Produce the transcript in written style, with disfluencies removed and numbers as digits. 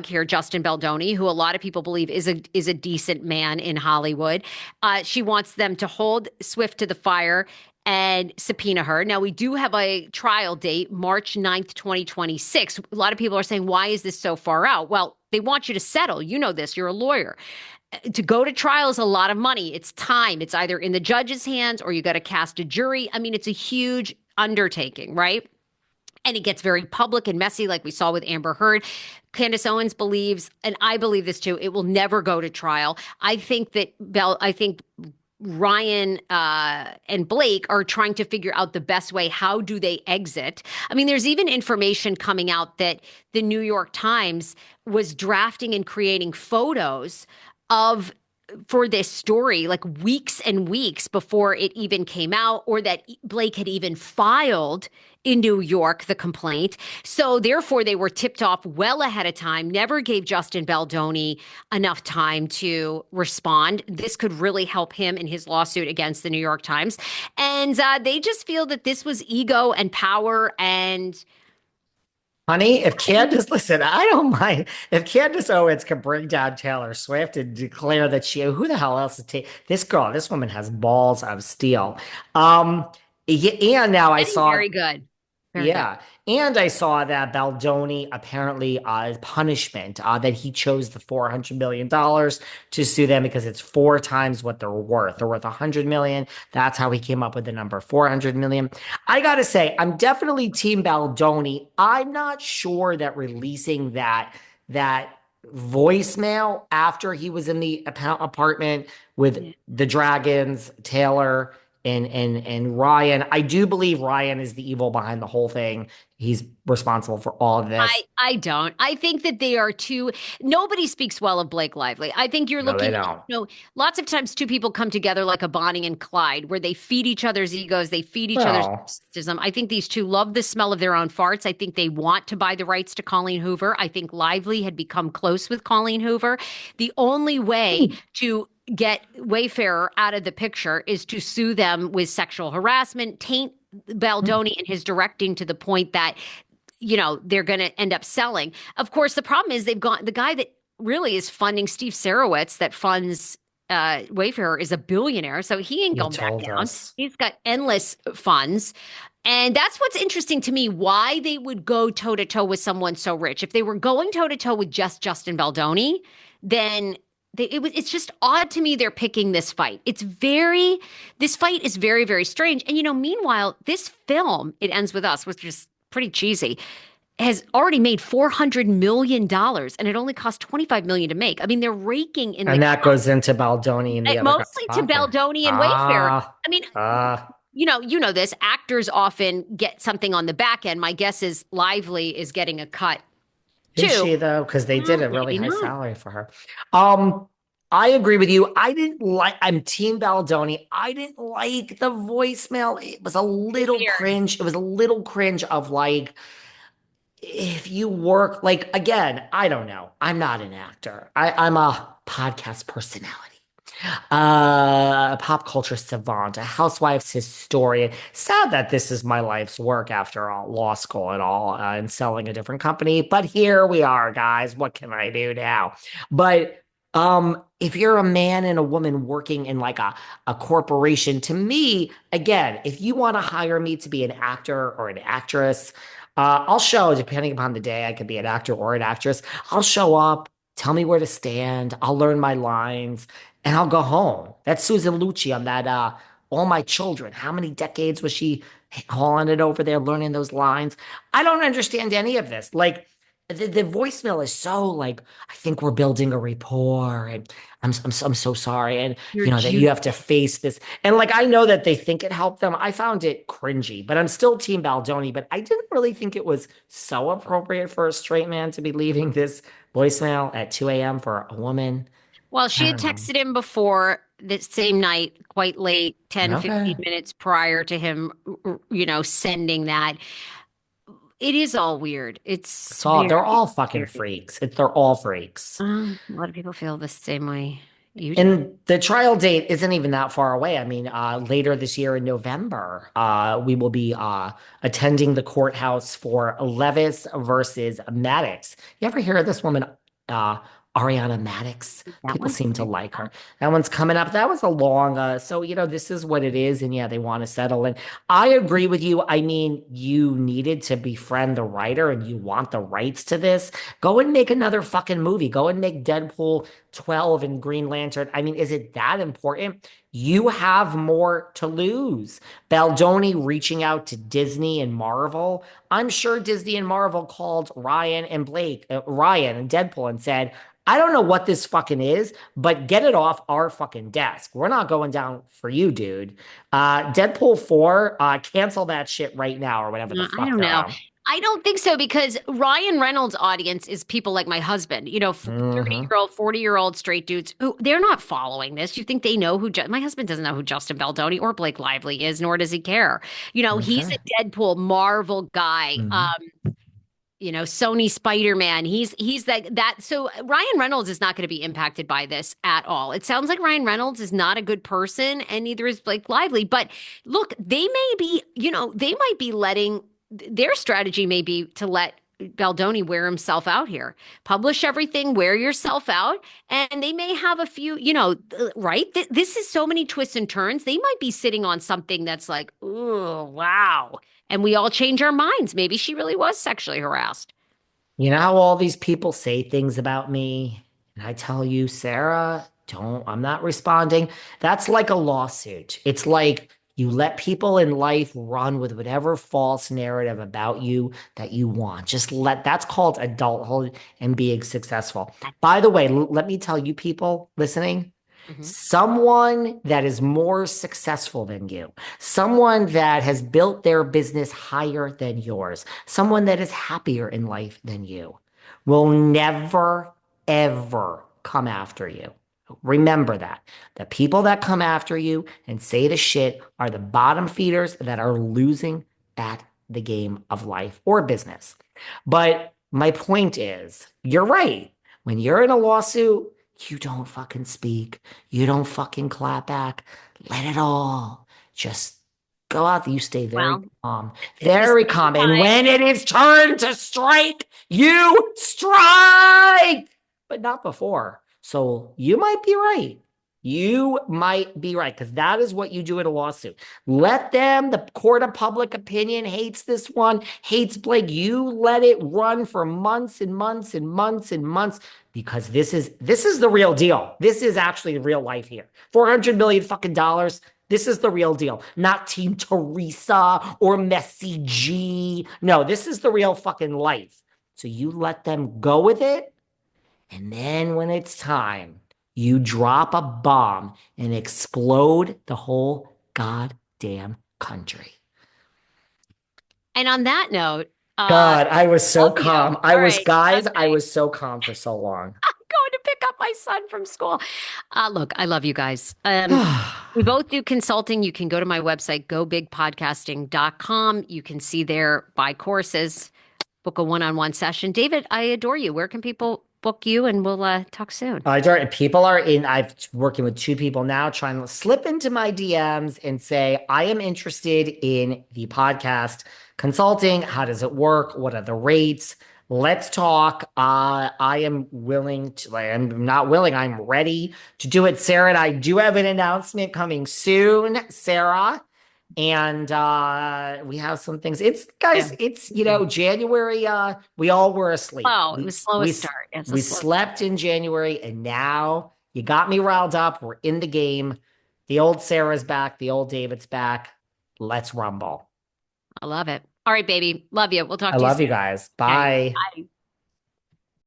here, Justin Baldoni, who a lot of people believe is a decent man in Hollywood. She wants them to hold Swift to the fire and subpoena her. Now, we do have a trial date, March 9th, 2026. A lot of people are saying, why is this so far out? Well, they want you to settle. You know this. You're a lawyer. To go to trial is a lot of money. It's time. It's either in the judge's hands or you got to cast a jury. I mean, it's a huge undertaking, right? And it gets very public and messy, like we saw with Amber Heard. Candace Owens believes, and I believe this too, it will never go to trial. I think Ryan and Blake are trying to figure out the best way. How do they exit? I mean, there's even information coming out that the New York Times was drafting and creating photos of for this story like weeks and weeks before it even came out, or that Blake had even filed in New York the complaint. So therefore, they were tipped off well ahead of time, never gave Justin Baldoni enough time to respond. This could really help him in his lawsuit against the New York Times. And they just feel that this was ego and power and Honey, if Candace, listen, I don't mind if Candace Owens can bring down Taylor Swift and declare that who the hell else is this girl, this woman has balls of steel. Um, yeah, and now I getting saw very good. Very good. yeah. And I saw that Baldoni apparently punishment that he chose the $400 million to sue them because it's four times what they're worth. They're worth 100 million. That's how he came up with the number 400 million. I gotta say, I'm definitely Team Baldoni. I'm not sure that releasing that voicemail after he was in the apartment with Yeah. the Dragons, Taylor and Ryan. I do believe Ryan is the evil behind the whole thing. He's responsible for all of this. I don't. I think that they are too. Nobody speaks well of Blake Lively. I think you're No, they looking at, don't. lots of times two people come together like a Bonnie and Clyde, where they feed each other's egos, they feed each other's Well, narcissism. I think these two love the smell of their own farts. I think they want to buy the rights to Colleen Hoover. I think Lively had become close with Colleen Hoover. The only way to get Wayfarer out of the picture is to sue them with sexual harassment, taint Baldoni and his directing to the point that they're going to end up selling. Of course, the problem is they've got the guy that really is funding Steve Sarowitz that funds Wayfarer is a billionaire, so he ain't you going back told down. us. He's got endless funds. And that's what's interesting to me, why they would go toe to toe with someone so rich. If they were going toe to toe with just Justin Baldoni, then it's just odd to me they're picking this fight. This fight is very, very strange. And meanwhile, this film, It Ends With Us, which is pretty cheesy, has already made $400 million, and it only cost 25 million to make. I mean, they're raking in the And that goes into Baldoni and the other guy's mostly to pocket. Baldoni and Wayfair. Ah, I mean, ah. this. Actors often get something on the back end. My guess is Lively is getting a cut Is too. she though? Because they did a really Maybe high not. salary for her. Um, I agree with you. I'm Team Baldoni. I didn't like the voicemail. It was a little Weird. cringe. It was a little cringe of like, if you work, like, again, I don't know. I'm not an actor. I'm a podcast personality, a pop culture savant, a housewives historian. Sad that this is my life's work after all, law school and all, and selling a different company. But here we are, guys. What can I do now? But if you're a man and a woman working in like a corporation, to me, again, if you want to hire me to be an actor or an actress, I'll show, depending upon the day, I could be an actor or an actress. I'll show up, tell me where to stand, I'll learn my lines, and I'll go home. That's Susan Lucci on that All My Children. How many decades was she hauling it over there, learning those lines? I don't understand any of this. Like the voicemail is so like, I think we're building a rapport, and I'm so sorry, and You're that you have juiced. to face this, and like I know that they think it helped them. I found it cringy, but I'm still Team Baldoni. But I didn't really think it was so appropriate for a straight man to be leaving this voicemail at 2 a.m. for a woman. Well, I she had don't know. texted him before the same night, quite late, 10, Okay. 15 minutes prior to him, sending that. It is all weird. It's They're very all fucking weird. freaks. They're all freaks. A lot of people feel the same way. usually. And the trial date isn't even that far away. I mean, later this year in November, we will be attending the courthouse for Levis versus Maddox. You ever hear of this woman, uh, Ariana Maddox? That People one's seem to coming like her. up. That one's coming up. That was a long, so this is what it is, and yeah, they want to settle. And I agree with you. I mean, you needed to befriend the writer, and you want the rights to this. Go and make another fucking movie. Go and make Deadpool 12 and Green Lantern. I mean, is it that important? You have more to lose. Baldoni reaching out to Disney and Marvel. I'm sure Disney and Marvel called Ryan and Deadpool and said, I don't know what this fucking is, but get it off our fucking desk. We're not going down for you, dude. Deadpool 4, cancel that shit right now or whatever the I fuck don't they're know. on. I don't think so because Ryan Reynolds' audience is people like my husband, 30 Hmm. year old, 40-year-old straight dudes who they're not following this. You think they know my husband doesn't know who Justin Baldoni or Blake Lively is, nor does he care. He's Okay. a Deadpool Marvel guy. Hmm. Sony Spider-Man. He's that. So Ryan Reynolds is not going to be impacted by this at all. It sounds like Ryan Reynolds is not a good person, and neither is Blake Lively. But look, they may be, they might be letting their strategy may be to let Baldoni wear himself out here. Publish everything, wear yourself out, and they may have a few, right? This is so many twists and turns. They might be sitting on something that's like, oh, wow. And we all change our minds. Maybe she really was sexually harassed. You know how all these people say things about me? And I tell you, Sarah, I'm not responding. That's like a lawsuit. It's like you let people in life run with whatever false narrative about you that you want. That's called adulthood and being successful. By the way, let me tell you, people listening, Mhm. someone that is more successful than you, someone that has built their business higher than yours, someone that is happier in life than you will never, ever come after you. Remember that. The people that come after you and say the shit are the bottom feeders that are losing at the game of life or business. But my point is, you're right. When you're in a lawsuit, you don't fucking speak. You don't fucking clap back. Let it all just go out. You stay very Well, calm, at the very same calm. And time, when it is turn to strike, you strike, but not before. So you might be right. You might be right because that is what you do in a lawsuit. Let them, the court of public opinion hates this one, hates Blake. You let it run for months and months and months and months because this is the real deal. This is actually real life here. 400 million fucking dollars. This is the real deal, not Team Teresa or Messi G. No, this is the real fucking life. So you let them go with it, and then when it's time, you drop a bomb and explode the whole goddamn country. and on that note, God, I was so love you. calm. All right, I okay. was so calm for so long. I'm going to pick up my son from school. Look, I love you guys. We both do consulting. You can go to my website, gobigpodcasting.com. You can see there buy courses, book a one-on-one session. David, I adore you. Where can people book you? And we'll talk soon. People are in, I'm working with two people now trying to slip into my DMs and say, I am interested in the podcast consulting. How does it work? What are the rates? Let's talk. I am willing to, I'm not willing, I'm ready to do it. Sarah and I do have an announcement coming soon, Sarah. And we have some things. It's Yeah. guys, it's Yeah. January, we all were asleep. Oh, it was slowest start. It's a We slow. slept in January, and now you got me riled up. We're in the game. The old Sarah's back, the old David's back. Let's rumble. I love it. All right, baby. Love you. We'll I talk to you love soon. you guys. Okay. Bye. Bye.